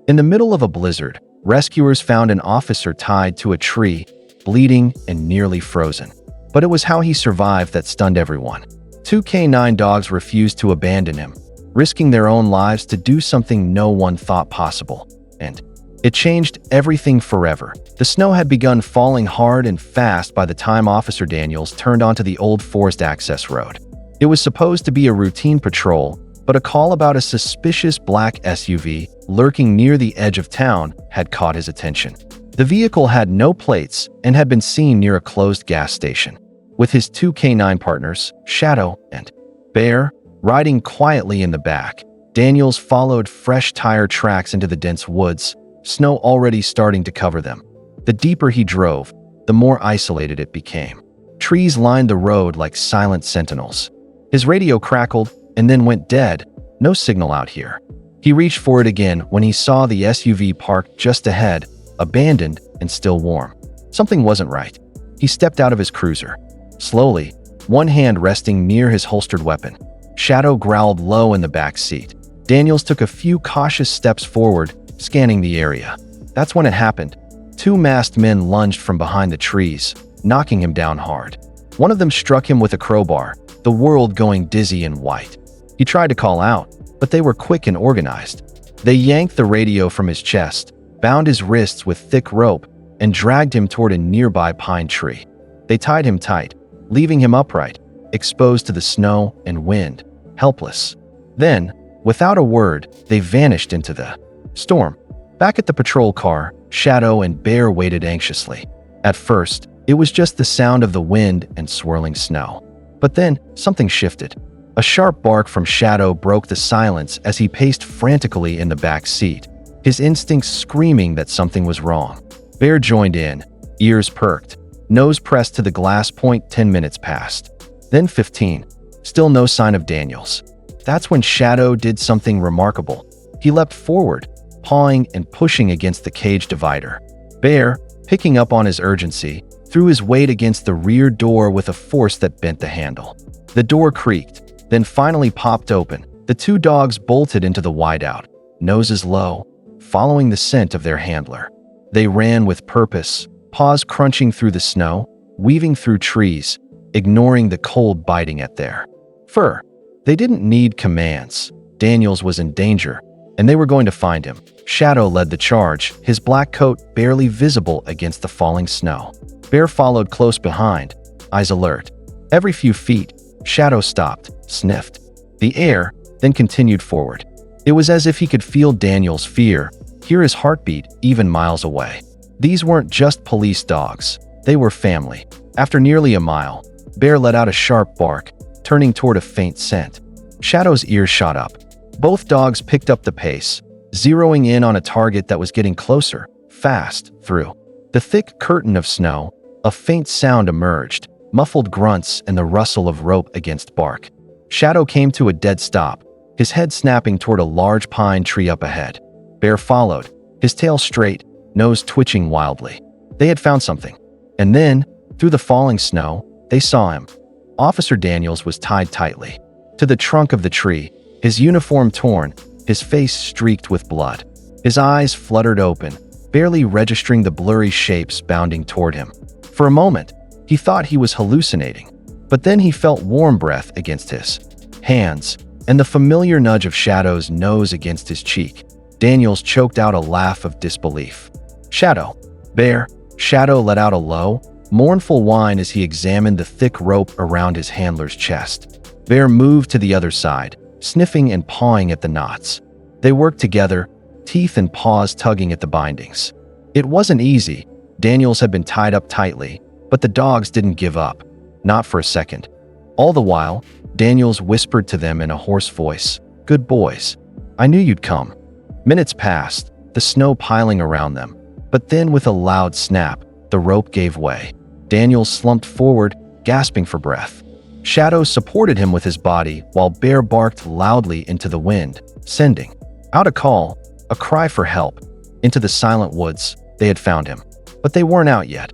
In the middle of a blizzard, rescuers found an officer tied to a tree, bleeding and nearly frozen. But it was how he survived that stunned everyone. Two K9 dogs refused to abandon him, risking their own lives to do something no one thought possible. And it changed everything forever. The snow had begun falling hard and fast by the time Officer Daniels turned onto the old forest access road. It was supposed to be a routine patrol, but a call about a suspicious black SUV lurking near the edge of town had caught his attention. The vehicle had no plates and had been seen near a closed gas station. With his two K9 partners, Shadow and Bear, riding quietly in the back, Daniels followed fresh tire tracks into the dense woods, snow already starting to cover them. The deeper he drove, the more isolated it became. Trees lined the road like silent sentinels. His radio crackled and then went dead, no signal out here. He reached for it again when he saw the SUV parked just ahead, abandoned and still warm. Something wasn't right. He stepped out of his cruiser. Slowly, one hand resting near his holstered weapon. Shadow growled low in the back seat. Daniels took a few cautious steps forward, scanning the area. That's when it happened. Two masked men lunged from behind the trees, knocking him down hard. One of them struck him with a crowbar, the world going dizzy and white. He tried to call out, but they were quick and organized. They yanked the radio from his chest, bound his wrists with thick rope, and dragged him toward a nearby pine tree. They tied him tight, leaving him upright, exposed to the snow and wind, helpless. Then, without a word, they vanished into the storm. Back at the patrol car, Shadow and Bear waited anxiously. At first, it was just the sound of the wind and swirling snow. But then, something shifted. A sharp bark from Shadow broke the silence as he paced frantically in the back seat, his instincts screaming that something was wrong. Bear joined in, ears perked, nose pressed to the glass point. 10 minutes passed. Then 15. Still no sign of Daniels. That's when Shadow did something remarkable. He leapt forward, pawing and pushing against the cage divider. Bear, picking up on his urgency, threw his weight against the rear door with a force that bent the handle. The door creaked, then finally popped open. The two dogs bolted into the wideout, noses low, following the scent of their handler. They ran with purpose, paws crunching through the snow, weaving through trees, ignoring the cold biting at their fur. They didn't need commands. Daniels was in danger, and they were going to find him. Shadow led the charge, his black coat barely visible against the falling snow. Bear followed close behind, eyes alert. Every few feet, Shadow stopped, sniffed the air, then continued forward. It was as if he could feel Daniel's fear, hear his heartbeat even miles away. These weren't just police dogs, they were family. After nearly a mile, Bear let out a sharp bark, turning toward a faint scent. Shadow's ears shot up. Both dogs picked up the pace, zeroing in on a target that was getting closer, fast. Through the thick curtain of snow, a faint sound emerged, muffled grunts and the rustle of rope against bark. Shadow came to a dead stop, his head snapping toward a large pine tree up ahead. Bear followed, his tail straight, nose twitching wildly. They had found something. And then, through the falling snow, they saw him. Officer Daniels was tied tightly to the trunk of the tree, his uniform torn, his face streaked with blood. His eyes fluttered open, barely registering the blurry shapes bounding toward him. For a moment, he thought he was hallucinating, but then he felt warm breath against his hands and the familiar nudge of Shadow's nose against his cheek. Daniels choked out a laugh of disbelief. Shadow. Bear. Shadow let out a low, mournful whine as he examined the thick rope around his handler's chest. Bear moved to the other side, sniffing and pawing at the knots. They worked together, teeth and paws tugging at the bindings. It wasn't easy. Daniels had been tied up tightly, but the dogs didn't give up. Not for a second. All the while, Daniels whispered to them in a hoarse voice, "Good boys. I knew you'd come." Minutes passed, the snow piling around them. But then with a loud snap, the rope gave way. Daniels slumped forward, gasping for breath. Shadow supported him with his body while Bear barked loudly into the wind, sending out a call, a cry for help. Into the silent woods, they had found him. But they weren't out yet.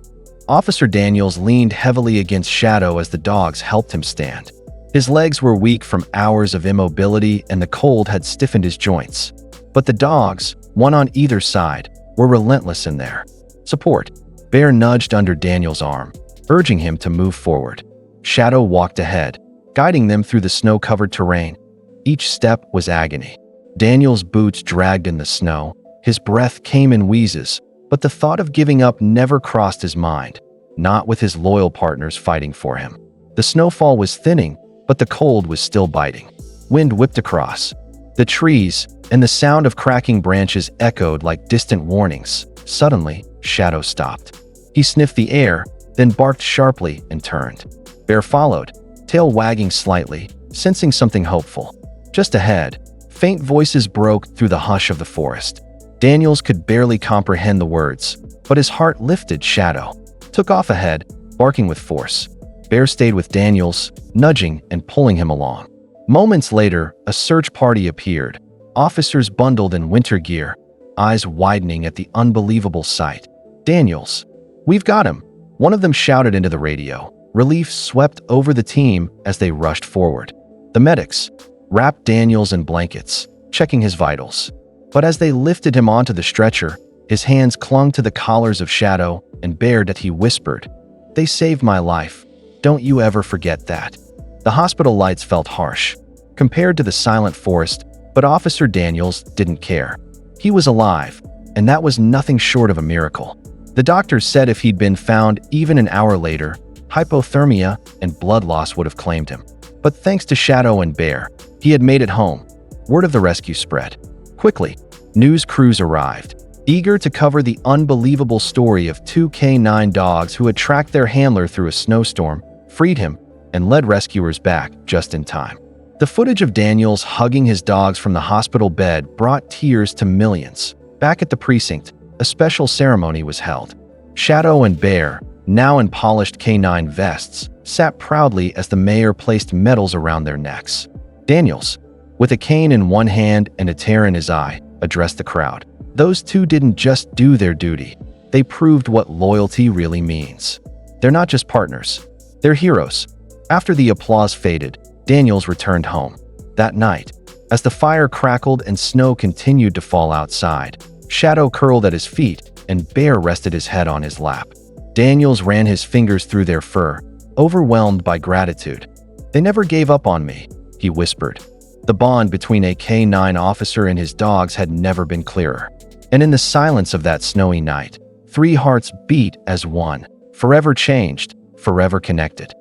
Officer Daniels leaned heavily against Shadow as the dogs helped him stand. His legs were weak from hours of immobility and the cold had stiffened his joints. But the dogs, one on either side, were relentless in their support. Bear nudged under Daniel's arm, urging him to move forward. Shadow walked ahead, guiding them through the snow-covered terrain. Each step was agony. Daniel's boots dragged in the snow, his breath came in wheezes, but the thought of giving up never crossed his mind, not with his loyal partners fighting for him. The snowfall was thinning, but the cold was still biting. Wind whipped across the trees, and the sound of cracking branches echoed like distant warnings. Suddenly, Shadow stopped. He sniffed the air, then barked sharply and turned. Bear followed, tail wagging slightly, sensing something hopeful. Just ahead, faint voices broke through the hush of the forest. Daniels could barely comprehend the words, but his heart lifted. Shadow took off ahead, barking with force. Bear stayed with Daniels, nudging and pulling him along. Moments later, a search party appeared, officers bundled in winter gear, eyes widening at the unbelievable sight. "Daniels, we've got him," one of them shouted into the radio. Relief swept over the team as they rushed forward. The medics wrapped Daniels in blankets, checking his vitals. But as they lifted him onto the stretcher, his hands clung to the collars of Shadow and Bear that he whispered, "They saved my life. Don't you ever forget that." The hospital lights felt harsh, compared to the silent forest, but Officer Daniels didn't care. He was alive, and that was nothing short of a miracle. The doctors said if he'd been found even an hour later, hypothermia and blood loss would have claimed him. But thanks to Shadow and Bear, he had made it home. Word of the rescue spread quickly. News crews arrived, eager to cover the unbelievable story of two K9 dogs who had tracked their handler through a snowstorm, freed him, and led rescuers back just in time. The footage of Daniels hugging his dogs from the hospital bed brought tears to millions. Back at the precinct, a special ceremony was held. Shadow and Bear, now in polished K9 vests, sat proudly as the mayor placed medals around their necks. Daniels, with a cane in one hand and a tear in his eye, addressed the crowd. Those two didn't just do their duty. They proved what loyalty really means. They're not just partners. They're heroes. After the applause faded, Daniels returned home. That night, as the fire crackled and snow continued to fall outside, Shadow curled at his feet and Bear rested his head on his lap. Daniels ran his fingers through their fur, overwhelmed by gratitude. "They never gave up on me," he whispered. The bond between a K9 officer and his dogs had never been clearer. And in the silence of that snowy night, three hearts beat as one, forever changed, forever connected.